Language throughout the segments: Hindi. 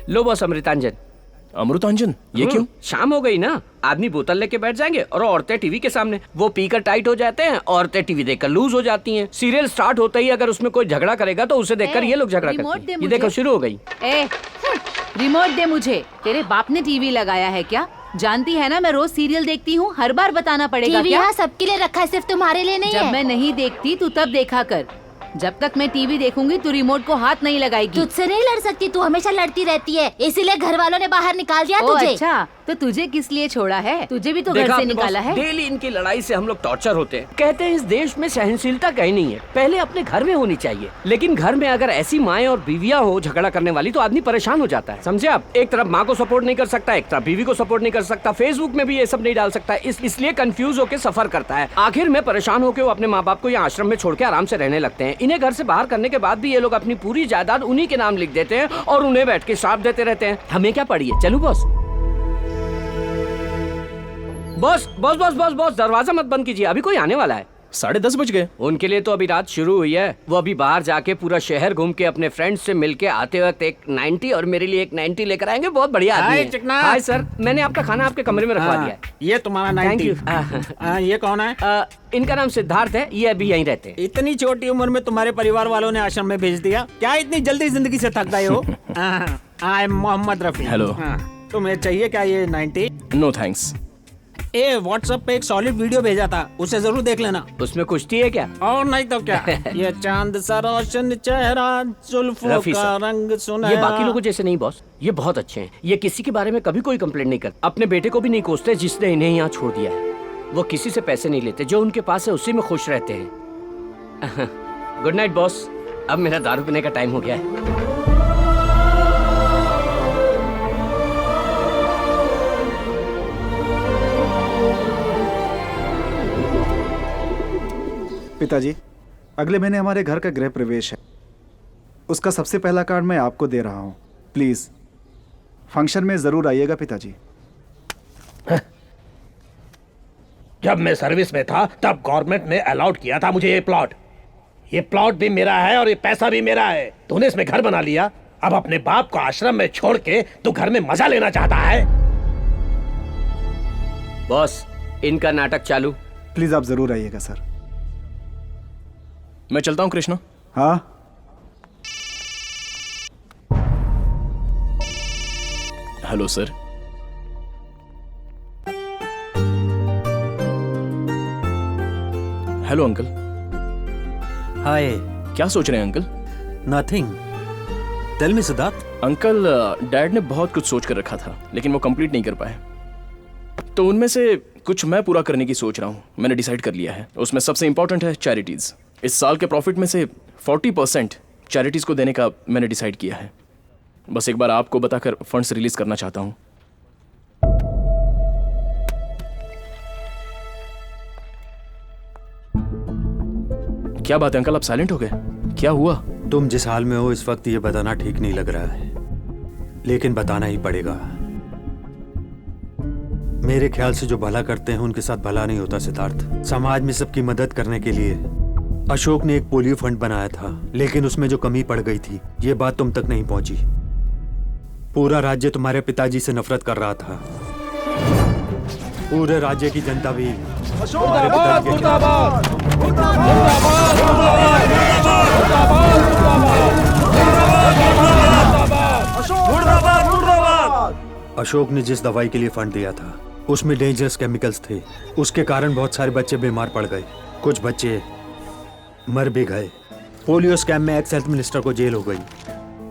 लो बॉस अमृतांजन। अमृतांजन, ये क्यों? शाम हो गई ना, आदमी बोतल लेके बैठ जाएंगे और औरतें टीवी के सामने। वो पीकर टाइट हो जाते हैं, औरतें टीवी देखकर लूज हो जाती हैं। सीरियल स्टार्ट होते ही अगर उसमें कोई झगड़ा करेगा तो उसे देखकर ये लोग झगड़ा करते हैं। ये देखो शुरू हो गई। रिमोट दे मुझे। तेरे बाप ने टीवी लगाया है क्या? जानती है ना मैं रोज सीरियल देखती हूँ, हर बार बताना पड़ेगा टीवी क्या? यहाँ सबके लिए रखा है, सिर्फ तुम्हारे लिए नहीं है। जब मैं नहीं देखती तू तब देखा कर। जब तक मैं टीवी देखूंगी तू रिमोट को हाथ नहीं लगाएगी। तुझसे नहीं लड़ सकती, तू हमेशा लड़ती रहती है, इसीलिए घर वालों ने बाहर निकाल दिया तुझे। अच्छा, तो तुझे किस लिए छोड़ा है? तुझे भी तो घर से निकाला है। डेली इनकी लड़ाई से हम लोग टॉर्चर होते हैं। कहते हैं इस देश में सहनशीलता कहीं नहीं है, पहले अपने घर में होनी चाहिए। लेकिन घर में अगर ऐसी माएं और बीवियां हो झगड़ा करने वाली तो आदमी परेशान हो जाता है, समझे आप? एक तरफ माँ को सपोर्ट नहीं कर सकता, एक तरफ बीवी को सपोर्ट नहीं कर सकता, फेसबुक में भी ये सब नहीं डाल सकता, इसलिए कंफ्यूज होकर सफर करता है। आखिर में परेशान होकर वो अपने माँ बाप को यहाँ आश्रम में छोड़ के आराम से रहने लगते हैं। इन्हें घर से बाहर करने के बाद भी ये लोग अपनी पूरी जायदाद उन्हीं के नाम लिख देते हैं और उन्हें बैठ के श्राप देते रहते हैं। हमें क्या पड़ी है? चलू boss. Boss boss boss boss boss, दरवाजा मत बंद कीजिए, अभी कोई आने वाला है। 10:30 बज गए। उनके लिए तो अभी रात शुरू हुई है। वो अभी बाहर जाके पूरा शहर घूम के अपने फ्रेंड्स से मिलके आते वक्त एक 90 और मेरे लिए एक 90 लेकर आएंगे। बहुत बढ़िया आदमी है। चिकना। हाय सर, मैंने आपका खाना आपके कमरे में रखवा दिया है। ये तुम्हारा 90। ये कौन है? इनका नाम सिद्धार्थ है, ये अभी यहीं रहते हैं। इतनी छोटी उम्र में तुम्हारे परिवार वालों ने आश्रम में भेज दिया? क्या इतनी जल्दी जिंदगी से थक गए हो? I am Mohammad Rafi. Hello. तुम्हें चाहिए क्या ये 90? No thanks. व्हाट्सएप पे एक सॉलिड वीडियो भेजा था, उसे जरूर देख लेना। उसमें कुश्ती है क्या? और नहीं तो क्या। ये चांद सा रोशन चेहरा, जुल्फों रफी का सर, रंग सुनहरा। ये बाकी लोगों जैसे नहीं बॉस, ये बहुत अच्छे हैं। ये किसी के बारे में कभी कोई कंप्लेंट नहीं करते, अपने बेटे को भी नहीं कोसते जिसने इन्हें यहाँ छोड़ दिया है। वो किसी से पैसे नहीं लेते, जो उनके पास है उसी में खुश रहते हैं। गुड नाइट बॉस, अब मेरा दारू पीने का टाइम हो गया है। पिताजी, अगले महीने हमारे घर का गृह प्रवेश है। उसका सबसे पहला कार्ड मैं आपको दे रहा हूँ। प्लीज फंक्शन में जरूर आइएगा पिताजी। जब मैं सर्विस में था तब गवर्नमेंट ने अलाउड किया था मुझे ये प्लॉट। ये प्लॉट भी मेरा है और ये पैसा भी मेरा है। तूने इसमें घर बना लिया, अब अपने बाप को आश्रम में छोड़ के तू घर में मजा लेना चाहता है। बॉस, इनका नाटक चालू। प्लीज आप जरूर आइएगा सर। मैं चलता हूँ कृष्णा। हाँ, hello sir. Hello uncle. Hi. क्या सोच रहे हैं uncle? Nothing. Tell me Siddharth. Uncle, dad ने बहुत कुछ सोच कर रखा था लेकिन वो कंप्लीट नहीं कर पाए, तो उनमें से कुछ मैं पूरा करने की सोच रहा हूँ। मैंने डिसाइड कर लिया है, उसमें सबसे इंपॉर्टेंट है चैरिटीज। इस साल के प्रॉफिट में से 40% चैरिटीज को देने का मैंने डिसाइड किया है। बस एक बार आपको बताकर फंड्स रिलीज करना चाहता हूँ। क्या बात है अंकल, आप साइलेंट हो गए? क्या हुआ? तुम जिस हाल में हो इस वक्त ये बताना ठीक नहीं लग रहा है, लेकिन बताना ही पड़ेगा। मेरे ख्याल से जो भला करते हैं उनके साथ भला नहीं होता सिद्धार्थ। समाज में सबकी मदद करने के लिए अशोक ने एक पोलियो फंड बनाया था, लेकिन उसमें जो कमी पड़ गई थी ये बात तुम तक नहीं पहुंची। पूरा राज्य तुम्हारे पिताजी से नफरत कर रहा था। पूरे राज्य की जनता भी तुम्हारे पिताजी के खिलाफ। अशोक ने जिस दवाई के लिए फंड दिया था उसमें डेंजरस केमिकल्स थे। उसके कारण बहुत सारे बच्चे बीमार पड़ गए, कुछ बच्चे मर भी गए। पोलियो स्कैम में एक्स हेल्थ मिनिस्टर को जेल हो गई।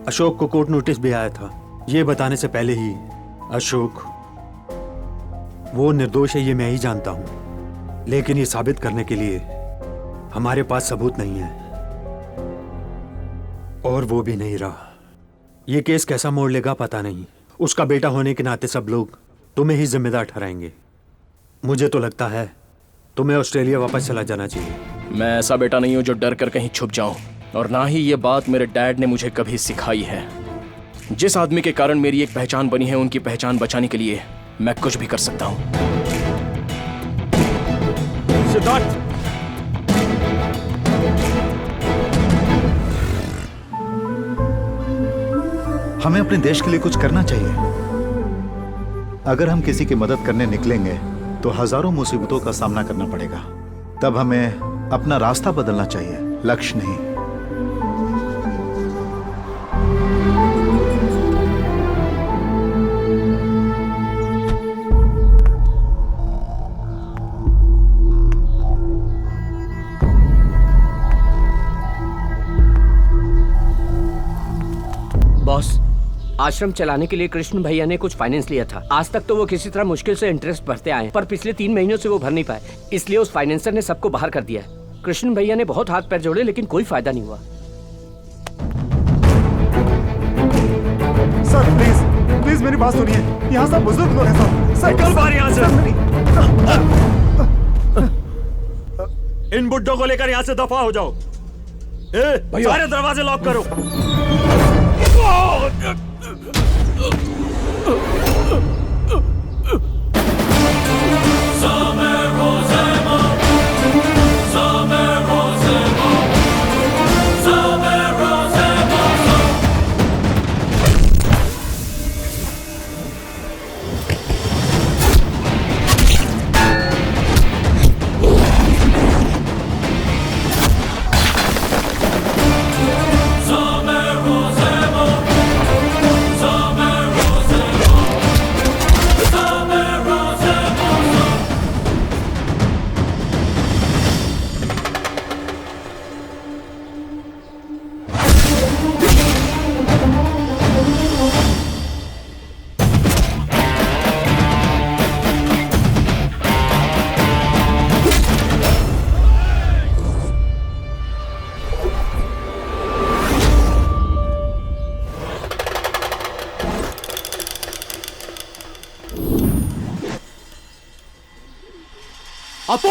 अशोक को कोर्ट नोटिस भी आया था। ये बताने से पहले ही अशोक वो निर्दोष है ये मैं ही जानता हूं, लेकिन ये साबित करने के लिए हमारे पास सबूत नहीं है, और वो भी नहीं रहा। ये केस कैसा मोड़ लेगा पता नहीं। उसका बेटा होने के नाते सब लोग तुम्हें ही जिम्मेदार ठहराएंगे। मुझे तो लगता है तुम्हें ऑस्ट्रेलिया वापस चला जाना चाहिए। मैं ऐसा बेटा नहीं हूं जो डर कर कहीं छुप जाऊं, और ना ही ये बात मेरे डैड ने मुझे कभी सिखाई है। जिस आदमी के कारण मेरी एक पहचान बनी है उनकी पहचान बचाने के लिए मैं कुछ भी कर सकता हूं। सिद्धार्थ, हमें अपने देश के लिए कुछ करना चाहिए। अगर हम किसी की मदद करने निकलेंगे तो हजारों मुसीबतों का सामना करना पड़ेगा। तब हमें अपना रास्ता बदलना चाहिए, लक्ष्य नहीं। बॉस, आश्रम चलाने के लिए कृष्ण भैया ने कुछ फाइनेंस लिया था। आज तक तो वो किसी तरह मुश्किल से इंटरेस्ट भरते आए, पर पिछले 3 महीनों से वो भर नहीं पाए। इसलिए उस फाइनेंसर ने सबको बाहर कर दिया है। कृष्ण भैया ने बहुत हाथ पैर जोड़े लेकिन कोई फायदा नहीं हुआ। सर प्लीज प्लीज मेरी बात सुनिए, यहाँ सब बुजुर्ग लोग हैं सर। निकल बाहर यहाँ से। सर इन बुड्ढों को लेकर यहाँ से दफा हो जाओ। सारे दरवाजे लॉक करो। अपू,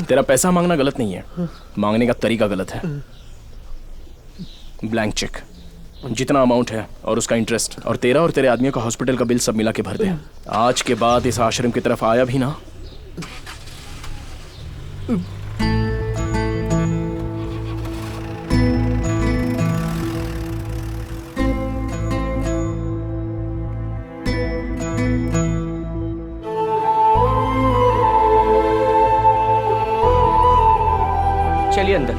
तेरा पैसा मांगना गलत नहीं है, मांगने का तरीका गलत है। ब्लैंक चेक, जितना अमाउंट है और उसका इंटरेस्ट, और तेरा और तेरे आदमियों का हॉस्पिटल का बिल सब मिला के भर दे। आज के बाद इस आश्रम की तरफ आया भी ना। चलिए अंदर।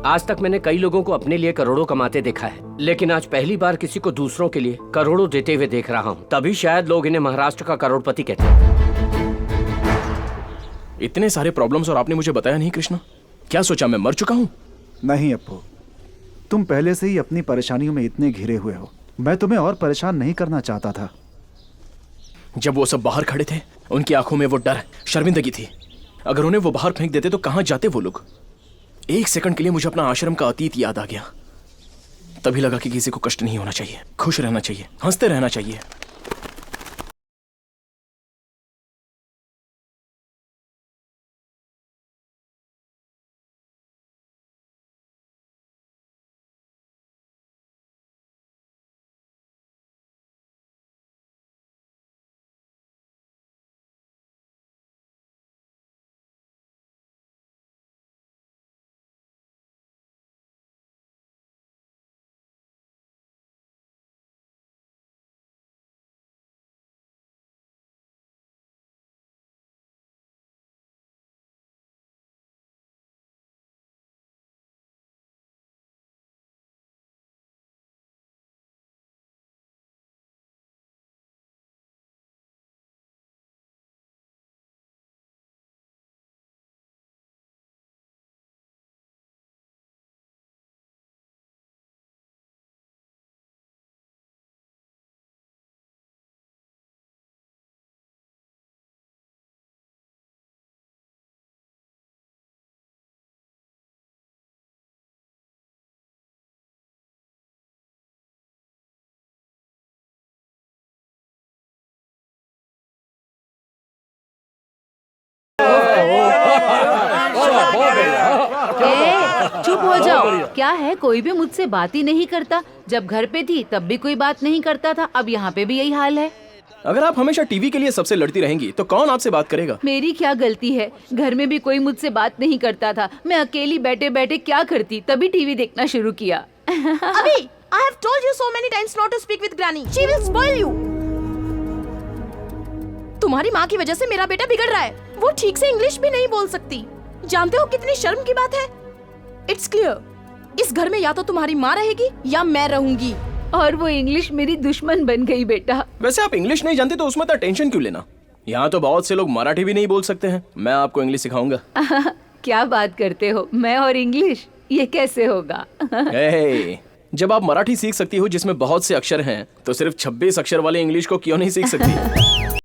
आज तक मैंने कई लोगों को अपने लिए करोड़ों कमाते देखा है, लेकिन आज पहली बार किसी को दूसरों के लिए करोड़ों देते हुए देख रहा हूँ। तभी शायद लोग इन्हें महाराष्ट्र का करोड़पति कहते हैं। इतने सारे प्रॉब्लम्स और आपने मुझे बताया नहीं कृष्णा। क्या सोचा मैं मर चुका हूं? नहीं अप्पू, तुम पहले से ही अपनी परेशानियों में इतने घिरे हुए हो। मैं तुम्हें और परेशान नहीं करना चाहता था। जब वो सब बाहर खड़े थे, उनकी आंखों में वो डर, शर्मिंदगी थी। अगर उन्हें वो बाहर फेंक देते तो कहां जाते वो लोग। एक सेकंड के लिए मुझे अपना आश्रम का अतीत याद आ गया। तभी लगा कि किसी को कष्ट नहीं होना चाहिए, खुश रहना चाहिए, हंसते रहना चाहिए। चुप हो जाओ। क्या है, कोई भी मुझसे बात ही नहीं करता। जब घर पे थी तब भी कोई बात नहीं करता था, अब यहाँ पे भी यही हाल है। अगर आप हमेशा टीवी के लिए सबसे लड़ती रहेंगी तो कौन आपसे बात करेगा? मेरी क्या गलती है? घर में भी कोई मुझसे बात नहीं करता था, मैं अकेली बैठे बैठे क्या करती, तभी टीवी देखना शुरू किया। अभी I have told you so many times not to speak with Granny. She will spoil you. तुम्हारी माँ की वजह से मेरा बेटा बिगड़ रहा है। वो ठीक से इंग्लिश भी नहीं बोल सकती। जानते हो कितनी शर्म की बात है? It's clear. इस घर में या तो तुम्हारी माँ रहेगी या मैं रहूंगी। और वो इंग्लिश मेरी दुश्मन बन गई बेटा। वैसे आप इंग्लिश नहीं जानते तो उसमें इतना टेंशन क्यों लेना? यहाँ तो बहुत से लोग मराठी भी नहीं बोल सकते हैं। मैं आपको इंग्लिश सिखाऊंगा। क्या बात करते हो, मैं और इंग्लिश, ये कैसे होगा? जब आप मराठी सीख सकती हो जिसमें बहुत से अक्षर हैं, तो सिर्फ 26 अक्षर वाले इंग्लिश को क्यों नहीं सीख सकती?